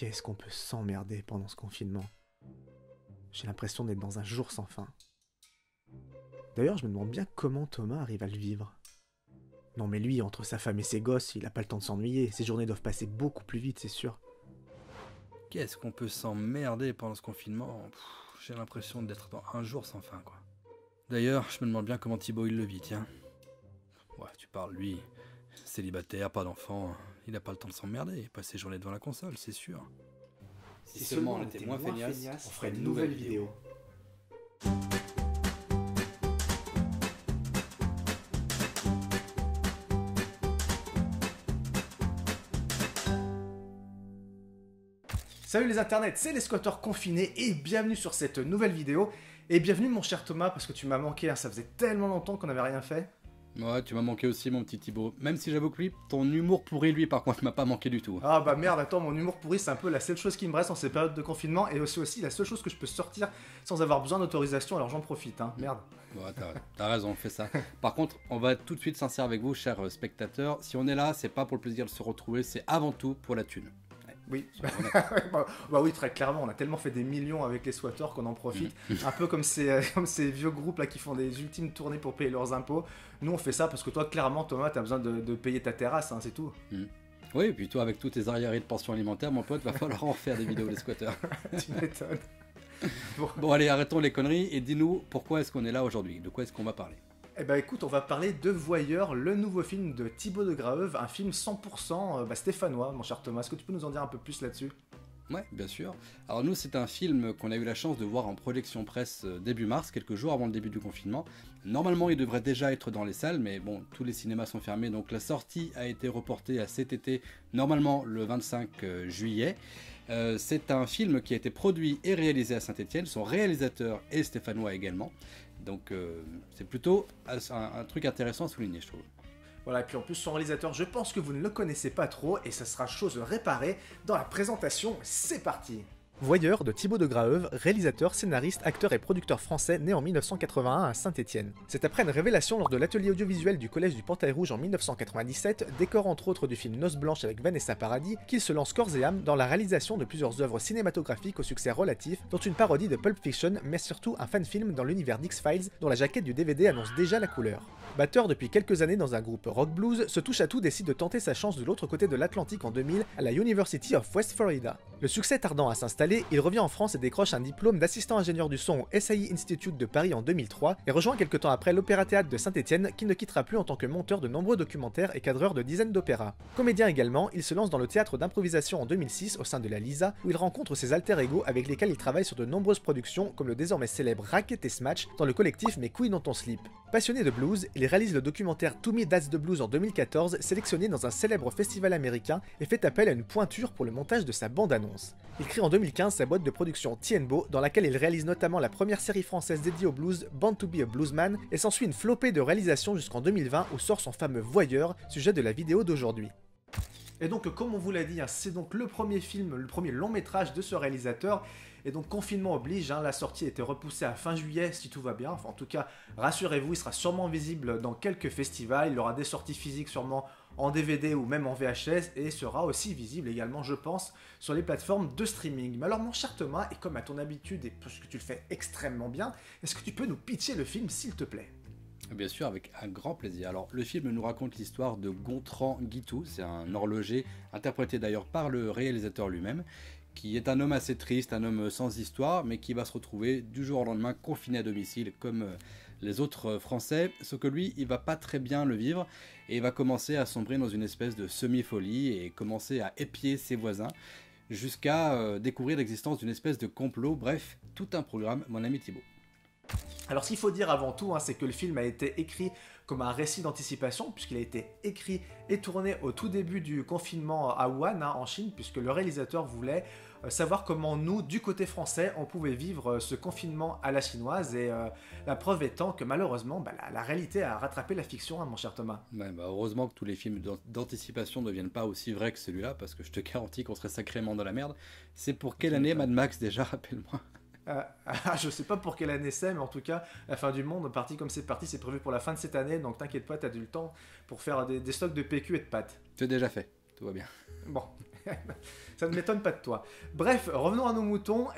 Qu'est-ce qu'on peut s'emmerder pendant ce confinement? J'ai l'impression d'être dans un jour sans fin. D'ailleurs, je me demande bien comment Thomas arrive à le vivre. Non mais lui, entre sa femme et ses gosses, il a pas le temps de s'ennuyer. Ses journées doivent passer beaucoup plus vite, c'est sûr. Qu'est-ce qu'on peut s'emmerder pendant ce confinement? J'ai l'impression d'être dans un jour sans fin, quoi. D'ailleurs, je me demande bien comment Thibaut il le vit, tiens. Ouais, tu parles, lui, célibataire, pas d'enfant, il a pas le temps de s'emmerder, il passe ses journées devant la console, c'est sûr. Si seulement on était moins feignasse, on ferait une nouvelle vidéo. Salut les internets, c'est les squatteurs confinés et bienvenue sur cette nouvelle vidéo. Et bienvenue mon cher Thomas, parce que tu m'as manqué, hein, ça faisait tellement longtemps qu'on n'avait rien fait. Ouais, tu m'as manqué aussi mon petit Thibaut, même si j'avoue que lui, ton humour pourri lui par contre m'a pas manqué du tout. Ah bah merde, attends, mon humour pourri c'est un peu la seule chose qui me reste en ces périodes de confinement et aussi la seule chose que je peux sortir sans avoir besoin d'autorisation, alors j'en profite, hein, merde. Ouais, t'as raison, on fait ça. Par contre, on va être tout de suite sincère avec vous, chers spectateurs, si on est là, c'est pas pour le plaisir de se retrouver, c'est avant tout pour la thune. Oui, bah oui, très clairement, on a tellement fait des millions avec les squatteurs qu'on en profite. Un peu comme ces vieux groupes là qui font des ultimes tournées pour payer leurs impôts. Nous on fait ça parce que toi, clairement, Thomas, t'as besoin de payer ta terrasse, hein, c'est tout. Oui, et puis toi, avec tous tes arriérés de pension alimentaire, mon pote, va falloir en faire des vidéos des squatteurs. Tu m'étonnes. Bon, allez, arrêtons les conneries et dis-nous pourquoi est-ce qu'on est là aujourd'hui, de quoi est-ce qu'on va parler? Eh ben écoute, on va parler de Voyeur, le nouveau film de Thibaut de Graeuve, un film 100% stéphanois, mon cher Thomas. Est-ce que tu peux nous en dire un peu plus là-dessus? Ouais, bien sûr. Alors nous, c'est un film qu'on a eu la chance de voir en projection presse début mars, quelques jours avant le début du confinement. Normalement, il devrait déjà être dans les salles, mais bon, tous les cinémas sont fermés, donc la sortie a été reportée à cet été, normalement le 25 juillet. C'est un film qui a été produit et réalisé à Saint-Étienne, son réalisateur est stéphanois également. Donc c'est plutôt un truc intéressant à souligner, je trouve. Voilà, et puis en plus son réalisateur, je pense que vous ne le connaissez pas trop, et ça sera chose réparée dans la présentation, c'est parti! Voyeur de Thibaut de Graeuve, réalisateur, scénariste, acteur et producteur français né en 1981 à Saint-Étienne. C'est après une révélation lors de l'atelier audiovisuel du collège du Portail Rouge en 1997, décor entre autres du film Noces Blanches avec Vanessa Paradis, qu'il se lance corps et âme dans la réalisation de plusieurs œuvres cinématographiques au succès relatif, dont une parodie de Pulp Fiction, mais surtout un fan-film dans l'univers d'X-Files dont la jaquette du DVD annonce déjà la couleur. Batteur depuis quelques années dans un groupe rock blues, ce touche-à-tout décide de tenter sa chance de l'autre côté de l'Atlantique en 2000 à la University of West Florida. Le succès tardant à s'installer, il revient en France et décroche un diplôme d'assistant ingénieur du son au SAI Institute de Paris en 2003 et rejoint quelque temps après l'Opéra Théâtre de Saint-Étienne qu'il ne quittera plus en tant que monteur de nombreux documentaires et cadreur de dizaines d'opéras. Comédien également, il se lance dans le théâtre d'improvisation en 2006 au sein de la LISA où il rencontre ses alter-ego avec lesquels il travaille sur de nombreuses productions comme le désormais célèbre Racket et Smash dans le collectif Mes couilles dans ton slip. Passionné de blues, il réalise le documentaire To Me That's the Blues en 2014, sélectionné dans un célèbre festival américain et fait appel à une pointure pour le montage de sa bande-annonce. Il crée en 2015 sa boîte de production Tienbo, dans laquelle il réalise notamment la première série française dédiée au blues, Born to be a Bluesman, et s'ensuit une flopée de réalisations jusqu'en 2020 où sort son fameux Voyeur, sujet de la vidéo d'aujourd'hui. Et donc, comme on vous l'a dit, hein, c'est donc le premier film, le premier long métrage de ce réalisateur. Et donc, confinement oblige, hein, la sortie a été repoussée à fin juillet si tout va bien. Enfin, en tout cas, rassurez-vous, il sera sûrement visible dans quelques festivals. Il aura des sorties physiques sûrement en DVD ou même en VHS et sera aussi visible également, je pense, sur les plateformes de streaming. Mais alors, mon cher Thomas, et comme à ton habitude et parce que tu le fais extrêmement bien, est-ce que tu peux nous pitcher le film, s'il te plaît ? Bien sûr, avec un grand plaisir. Alors, le film nous raconte l'histoire de Gontran Guitou, c'est un horloger, interprété d'ailleurs par le réalisateur lui-même, qui est un homme assez triste, un homme sans histoire, mais qui va se retrouver du jour au lendemain confiné à domicile, comme les autres Français, sauf que lui, il va pas très bien le vivre, et il va commencer à sombrer dans une espèce de semi-folie, et commencer à épier ses voisins, jusqu'à découvrir l'existence d'une espèce de complot, bref, tout un programme, mon ami Thibaut. Alors ce qu'il faut dire avant tout, hein, c'est que le film a été écrit comme un récit d'anticipation, puisqu'il a été écrit et tourné au tout début du confinement à Wuhan, hein, en Chine, puisque le réalisateur voulait savoir comment nous, du côté français, on pouvait vivre ce confinement à la chinoise, et la preuve étant que malheureusement, la réalité a rattrapé la fiction, hein, mon cher Thomas. Ouais, heureusement que tous les films d'anticipation ne deviennent pas aussi vrais que celui-là, parce que je te garantis qu'on serait sacrément dans la merde. C'est pour quelle année, Mad Max, déjà, rappelle-moi? Je sais pas pour quelle année c'est, mais en tout cas, la fin du monde, parti comme c'est parti, c'est prévu pour la fin de cette année, donc t'inquiète pas, t'as du temps pour faire des stocks de PQ et de pâtes. C'est déjà fait, tout va bien. Bon, Ça ne m'étonne pas de toi. Bref, revenons à nos moutons.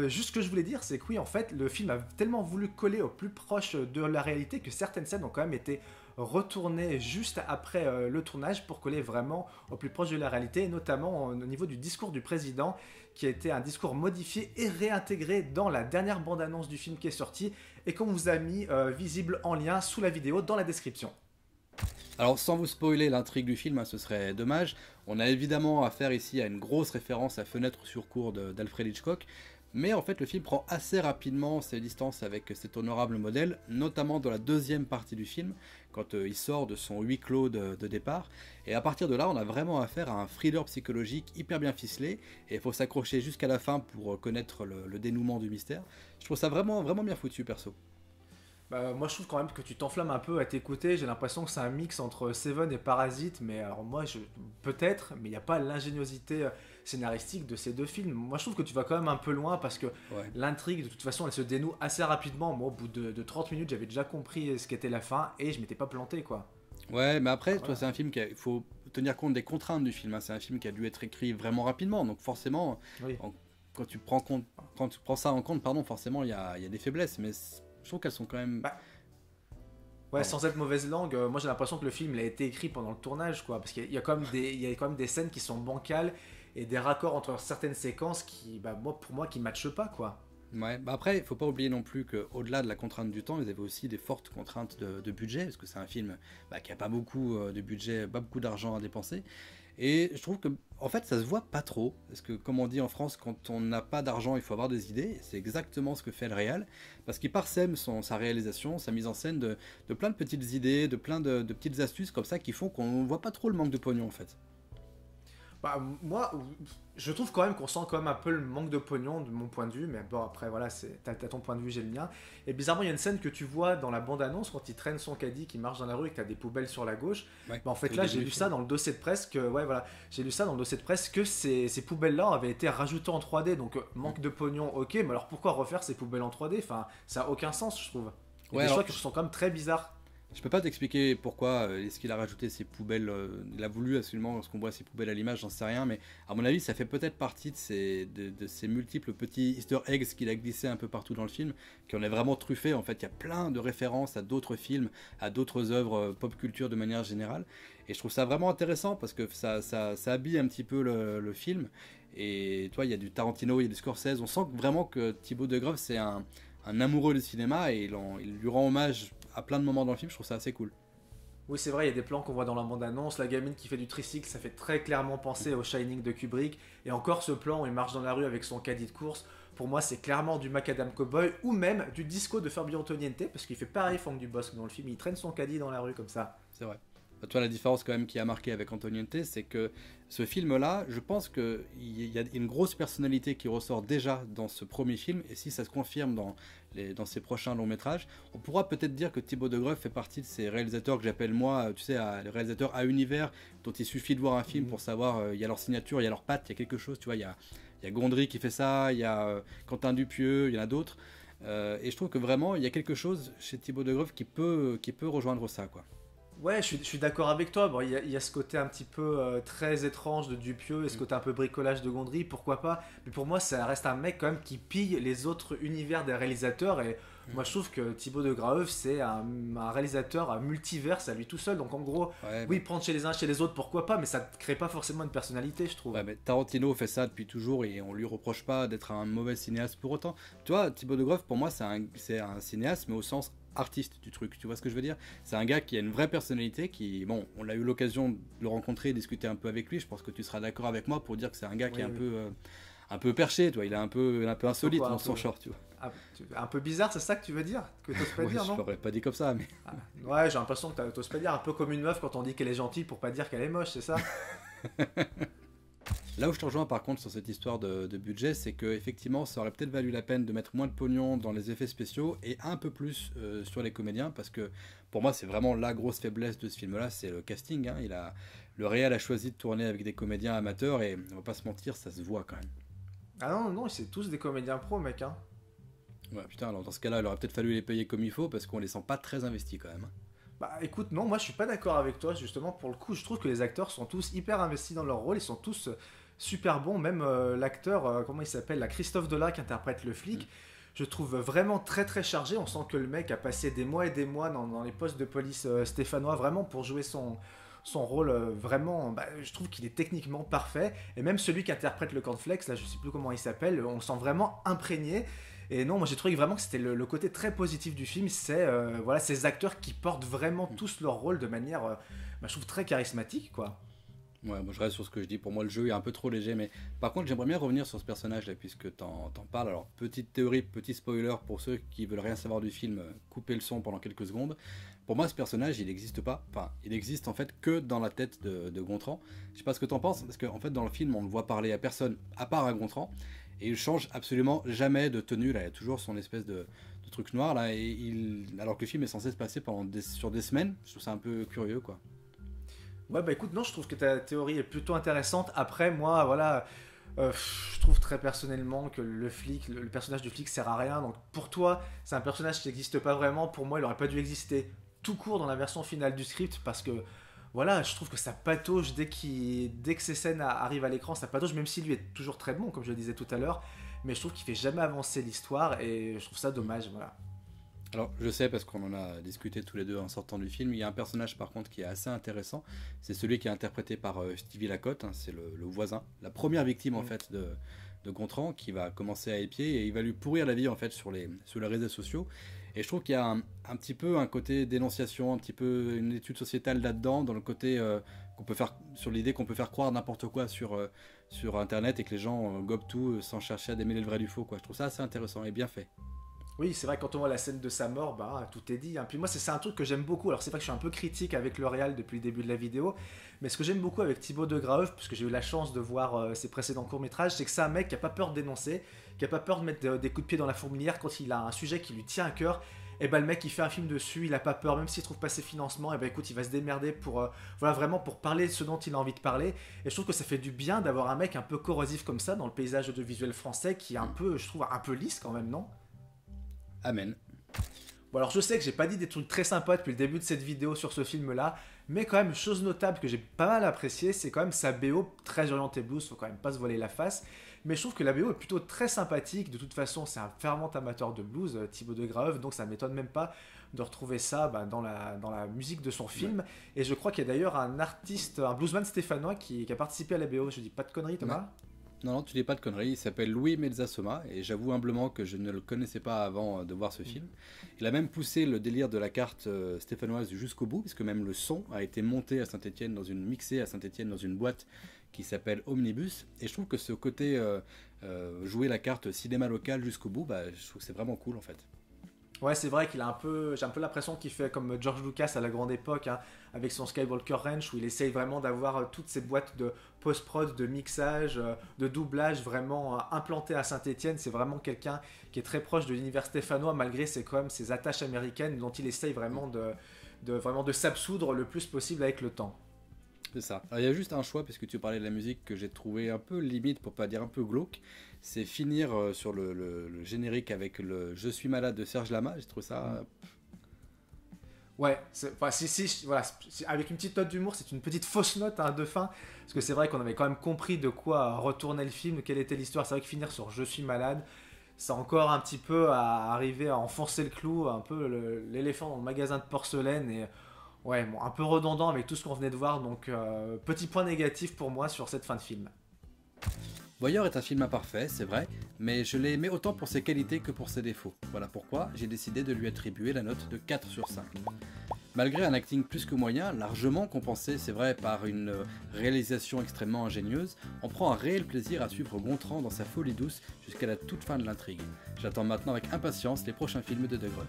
Juste ce que je voulais dire, c'est que oui, en fait, le film a tellement voulu coller au plus proche de la réalité que certaines scènes ont quand même été retournées juste après le tournage pour coller vraiment au plus proche de la réalité, et notamment au niveau du discours du président, qui a été un discours modifié et réintégré dans la dernière bande-annonce du film qui est sortie, et qu'on vous a mis visible en lien sous la vidéo dans la description. Alors sans vous spoiler l'intrigue du film, hein, ce serait dommage, on a évidemment affaire ici à une grosse référence à Fenêtre sur cour d'Alfred Hitchcock, mais en fait le film prend assez rapidement ses distances avec cet honorable modèle, notamment dans la deuxième partie du film, quand il sort de son huis clos de départ, et à partir de là on a vraiment affaire à un thriller psychologique hyper bien ficelé, et il faut s'accrocher jusqu'à la fin pour connaître le dénouement du mystère. Je trouve ça vraiment, vraiment bien foutu perso. Bah, moi je trouve quand même que tu t'enflammes un peu à t'écouter, j'ai l'impression que c'est un mix entre Seven et Parasite, mais alors moi peut-être, mais il n'y a pas l'ingéniosité scénaristique de ces deux films. Moi je trouve que tu vas quand même un peu loin parce que Ouais. l'intrigue de toute façon elle se dénoue assez rapidement. Moi au bout de 30 minutes j'avais déjà compris ce qu'était la fin et je m'étais pas planté quoi. Ouais, mais après, toi, Voilà. c'est un film il faut tenir compte des contraintes du film, hein. C'est un film qui a dû être écrit vraiment rapidement, donc forcément, Oui. en- quand tu prends ça en compte, pardon, forcément, il y a des faiblesses, mais je trouve qu'elles sont quand même. Bah, ouais, Pardon. sans être mauvaise langue, moi j'ai l'impression que le film il a été écrit pendant le tournage quoi, parce qu'il y a quand même il y a quand même des scènes qui sont bancales et des raccords entre certaines séquences qui, bah, moi, pour moi, qui matchent pas quoi. Ouais, bah après, il faut pas oublier non plus qu'au-delà de la contrainte du temps, ils avaient aussi des fortes contraintes de budget, parce que c'est un film qui a pas beaucoup de budget, pas beaucoup d'argent à dépenser. Et je trouve que, en fait, ça se voit pas trop, parce que, comme on dit en France, quand on n'a pas d'argent, il faut avoir des idées. Et c'est exactement ce que fait le réal, parce qu'il parsème sa réalisation, sa mise en scène de plein de petites idées, de plein de petites astuces comme ça qui font qu'on voit pas trop le manque de pognon, en fait. Bah, moi, je trouve quand même qu'on sent quand même un peu le manque de pognon de mon point de vue, mais bon, après, voilà, t'as ton point de vue, j'ai le mien. Et bizarrement, il y a une scène que tu vois dans la bande-annonce quand il traîne son caddie, qui marche dans la rue et que t'as des poubelles sur la gauche. Ouais, Bah, en fait, c'est au là, début j'ai du lu film. ça dans le dossier de presse que, ouais, voilà, j'ai lu ça dans le dossier de presse que ces poubelles-là avaient été rajoutées en 3D, donc manque de pognon, ok, mais alors pourquoi refaire ces poubelles en 3D? Enfin, ça a aucun sens, je trouve. Il y a Ouais, des choix alors, qui sont quand même très bizarres. je peux pas t'expliquer pourquoi est-ce qu'il a rajouté ces poubelles. Il a voulu absolument ce qu'on voit ces poubelles à l'image, j'en sais rien, mais à mon avis, ça fait peut-être partie de ces multiples petits Easter eggs qu'il a glissés un peu partout dans le film, qui en est vraiment truffé. En fait, il y a plein de références à d'autres films, à d'autres œuvres pop culture de manière générale, et je trouve ça vraiment intéressant parce que ça habille un petit peu le film. Et toi, il y a du Tarantino, il y a du Scorsese. On sent vraiment que Thibaut Degreve, c'est un amoureux du cinéma et il lui rend hommage à plein de moments dans le film, je trouve ça assez cool. Oui, c'est vrai, il y a des plans qu'on voit dans la bande-annonce. La gamine qui fait du tricycle, ça fait très clairement penser au Shining de Kubrick. Et encore ce plan où il marche dans la rue avec son caddie de course, pour moi, c'est clairement du Macadam Cowboy ou même du disco de Fabio Antoniente, parce qu'il fait pareil Franck Dubosc dans le film. Il traîne son caddie dans la rue comme ça. C'est vrai. Bah, tu vois, la différence quand même qui a marqué avec Antoniente, c'est que ce film-là, je pense qu'il y a une grosse personnalité qui ressort déjà dans ce premier film, et si ça se confirme dans ses prochains longs métrages, on pourra peut-être dire que Thibaut Degreve fait partie de ces réalisateurs que j'appelle moi, tu sais, les réalisateurs à univers, dont il suffit de voir un film pour savoir, il y a leur signature, il y a leur patte, il y a quelque chose, tu vois, il y a Gondry qui fait ça, il y a Quentin Dupieux, il y en a d'autres, et je trouve que vraiment, il y a quelque chose chez Thibaut Degreve qui peut rejoindre ça, quoi. Ouais, je suis d'accord avec toi. Bon, il y a ce côté un petit peu très étrange de Dupieux et ce côté un peu bricolage de Gondry, pourquoi pas. Mais pour moi, ça reste un mec quand même qui pille les autres univers des réalisateurs. Et moi, je trouve que Thibaut de Graeuve, c'est un réalisateur à multiverse à lui tout seul. Donc en gros, Ouais, oui, prendre chez les uns, chez les autres, pourquoi pas, mais ça ne crée pas forcément une personnalité, je trouve. ouais, mais Tarantino fait ça depuis toujours et on lui reproche pas d'être un mauvais cinéaste pour autant. Tu vois, Thibaut de Graeuve, pour moi, c'est un cinéaste, mais au sens artiste du truc. Tu vois ce que je veux dire? C'est un gars qui a une vraie personnalité, qui, bon, on a eu l'occasion de le rencontrer, discuter un peu avec lui. Je pense que tu seras d'accord avec moi pour dire que c'est un gars qui Oui, est oui. un peu perché, tu vois. Il est un peu insolite Pourquoi dans un son peu, short, tu vois. un peu bizarre, c'est ça que tu veux dire? Que t'oses pas Ouais, dire, je non? l'aurais pas dit comme ça, mais. Ah, ouais, j'ai l'impression que t'oses pas dire. Un peu comme une meuf quand on dit qu'elle est gentille pour pas dire qu'elle est moche, c'est ça? Là où je te rejoins par contre sur cette histoire de budget, c'est que effectivement ça aurait peut-être valu la peine de mettre moins de pognon dans les effets spéciaux et un peu plus sur les comédiens, parce que pour moi c'est vraiment la grosse faiblesse de ce film-là, c'est le casting, hein. Le réal a choisi de tourner avec des comédiens amateurs et on va pas se mentir, ça se voit quand même. Ah non, non, c'est tous des comédiens pros, mec, hein. Ouais, putain, alors dans ce cas-là, il aurait peut-être fallu les payer comme il faut parce qu'on les sent pas très investis quand même, hein. Bah écoute, non, moi je suis pas d'accord avec toi, justement, pour le coup, je trouve que les acteurs sont tous hyper investis dans leur rôle, ils sont tous super bon. Même l'acteur, comment il s'appelle, la Christophe Delat qui interprète le flic, je trouve vraiment très très chargé. On sent que le mec a passé des mois et des mois dans les postes de police stéphanois vraiment pour jouer son rôle vraiment, bah, je trouve qu'il est techniquement parfait. Et même celui qui interprète le cornflakes, là je sais plus comment il s'appelle, on le sent vraiment imprégné. Et non, moi j'ai trouvé vraiment que c'était le côté très positif du film, c'est voilà, ces acteurs qui portent vraiment tous leur rôle de manière, bah, je trouve très charismatique quoi. Ouais, moi je reste sur ce que je dis. Pour moi, le jeu est un peu trop léger. Mais par contre, j'aimerais bien revenir sur ce personnage-là, puisque t'en parles. Alors, petite théorie, petit spoiler pour ceux qui veulent rien savoir du film, coupez le son pendant quelques secondes. Pour moi, ce personnage, il n'existe pas. Enfin, il existe en fait que dans la tête de Gontran. Je sais pas ce que t'en penses, parce qu'en fait, dans le film, on ne voit parler à personne, à part à Gontran. Et il change absolument jamais de tenue. Là, il y a toujours son espèce de truc noir, là. Alors que le film est censé se passer sur des semaines. Je trouve ça un peu curieux, quoi. Ouais, bah écoute, non, je trouve que ta théorie est plutôt intéressante. Après, moi, voilà, je trouve très personnellement que le flic, le personnage du flic sert à rien. Donc pour toi, c'est un personnage qui n'existe pas vraiment. Pour moi, il aurait pas dû exister tout court dans la version finale du script parce que voilà, je trouve que ça patauge dès que ces scènes arrivent à l'écran, ça patauge, même si lui est toujours très bon, comme je le disais tout à l'heure. Mais je trouve qu'il fait jamais avancer l'histoire et je trouve ça dommage, voilà. Alors, je sais parce qu'on en a discuté tous les deux en sortant du film. Il y a un personnage par contre qui est assez intéressant. C'est celui qui est interprété par Stevie Lacotte, hein, c'est le voisin, la première victime en fait de Gontran qui va commencer à épier et il va lui pourrir la vie en fait sur les réseaux sociaux. Et je trouve qu'il y a un petit peu un côté dénonciation, un petit peu une étude sociétale là-dedans, dans le côté qu'on peut faire sur l'idée qu'on peut faire croire n'importe quoi sur Internet et que les gens gobent tout sans chercher à démêler le vrai du faux, quoi. Je trouve ça assez intéressant et bien fait. Oui, c'est vrai que quand on voit la scène de sa mort, bah tout est dit, hein. Puis moi, c'est un truc que j'aime beaucoup. Alors c'est vrai que je suis un peu critique avec le réal depuis le début de la vidéo, mais ce que j'aime beaucoup avec Thibaut de Graeuve, puisque j'ai eu la chance de voir ses précédents courts-métrages, c'est que c'est un mec qui a pas peur de dénoncer, qui a pas peur de mettre des coups de pied dans la fourmilière quand il a un sujet qui lui tient à cœur. Et ben le mec il fait un film dessus, il a pas peur, même s'il trouve pas ses financements, et ben écoute, il va se démerder pour voilà vraiment pour parler de ce dont il a envie de parler. Et je trouve que ça fait du bien d'avoir un mec un peu corrosif comme ça dans le paysage audiovisuel français qui est un peu, je trouve, un peu lisse quand même, non? Amen. Bon alors je sais que j'ai pas dit des trucs très sympas depuis le début de cette vidéo sur ce film là, mais quand même une chose notable que j'ai pas mal apprécié, c'est quand même sa BO très orientée blues, faut quand même pas se voiler la face, mais je trouve que la BO est plutôt très sympathique, de toute façon c'est un fervent amateur de blues, Thibaut de Graeuve, donc ça m'étonne même pas de retrouver ça bah, dans la musique de son film, et je crois qu'il y a d'ailleurs un artiste, un bluesman stéphanois qui a participé à la BO, je dis pas de conneries Thomas? Non, non, tu dis pas de conneries, il s'appelle Louis Mezzasoma, et j'avoue humblement que je ne le connaissais pas avant de voir ce film. Il a même poussé le délire de la carte stéphanoise jusqu'au bout, puisque même le son a été monté à Saint-Étienne, mixé à Saint-Étienne dans une boîte qui s'appelle Omnibus, et je trouve que ce côté jouer la carte cinéma local jusqu'au bout, bah, je trouve que c'est vraiment cool en fait. Ouais, c'est vrai qu'il a j'ai un peu l'impression qu'il fait comme George Lucas à la grande époque, hein, avec son Skywalker Ranch, où il essaye vraiment d'avoir toutes ces boîtes de post-prod, de mixage, de doublage vraiment implantées à Saint-Étienne. C'est vraiment quelqu'un qui est très proche de l'univers stéphanois, malgré ses attaches américaines, dont il essaye vraiment de s'absoudre le plus possible avec le temps. C'est ça. Alors, il y a juste un choix, puisque tu parlais de la musique, que j'ai trouvé un peu limite, pour pas dire un peu glauque. C'est finir sur le générique avec le Je suis malade de Serge Lama. J'ai trouvé ça. Ouais, enfin, voilà, avec une petite note d'humour, c'est une petite fausse note hein, de fin, parce que c'est vrai qu'on avait quand même compris de quoi retournait le film, quelle était l'histoire. C'est vrai que finir sur Je suis malade, c'est encore un petit peu à arriver à enfoncer le clou, un peu l'éléphant dans le magasin de porcelaine, et ouais, bon, un peu redondant avec tout ce qu'on venait de voir, donc petit point négatif pour moi sur cette fin de film. Voyeur est un film imparfait, c'est vrai, mais je l'ai aimé autant pour ses qualités que pour ses défauts. Voilà pourquoi j'ai décidé de lui attribuer la note de 4 sur 5. Malgré un acting plus que moyen, largement compensé, c'est vrai, par une réalisation extrêmement ingénieuse, on prend un réel plaisir à suivre Gontran dans sa folie douce jusqu'à la toute fin de l'intrigue. J'attends maintenant avec impatience les prochains films de De Graeuve.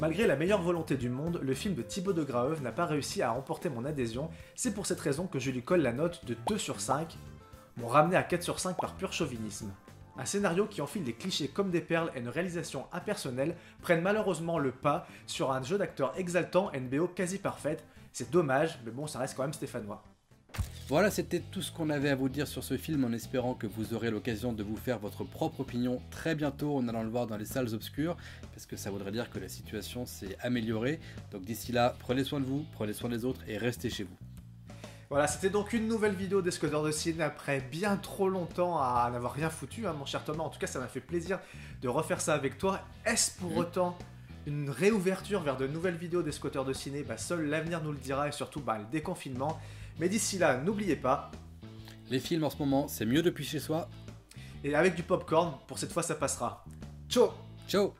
Malgré la meilleure volonté du monde, le film de Thibaut de Graeuve n'a pas réussi à remporter mon adhésion, c'est pour cette raison que je lui colle la note de 2 sur 5, bon ramené à 4 sur 5 par pur chauvinisme. Un scénario qui enfile des clichés comme des perles et une réalisation impersonnelle prennent malheureusement le pas sur un jeu d'acteurs exaltant et une BO quasi parfaite. C'est dommage, mais bon, ça reste quand même stéphanois. Voilà, c'était tout ce qu'on avait à vous dire sur ce film en espérant que vous aurez l'occasion de vous faire votre propre opinion très bientôt en allant le voir dans les salles obscures, parce que ça voudrait dire que la situation s'est améliorée. Donc d'ici là, prenez soin de vous, prenez soin des autres et restez chez vous. Voilà, c'était donc une nouvelle vidéo des Scoteurs de ciné après bien trop longtemps à n'avoir rien foutu, hein, mon cher Thomas. En tout cas, ça m'a fait plaisir de refaire ça avec toi. Est-ce pour autant une réouverture vers de nouvelles vidéos des Scoteurs de ciné? Seul l'avenir nous le dira et surtout le déconfinement. Mais d'ici là, n'oubliez pas... Les films en ce moment, c'est mieux depuis chez soi. Et avec du popcorn, pour cette fois ça passera. Ciao! Ciao!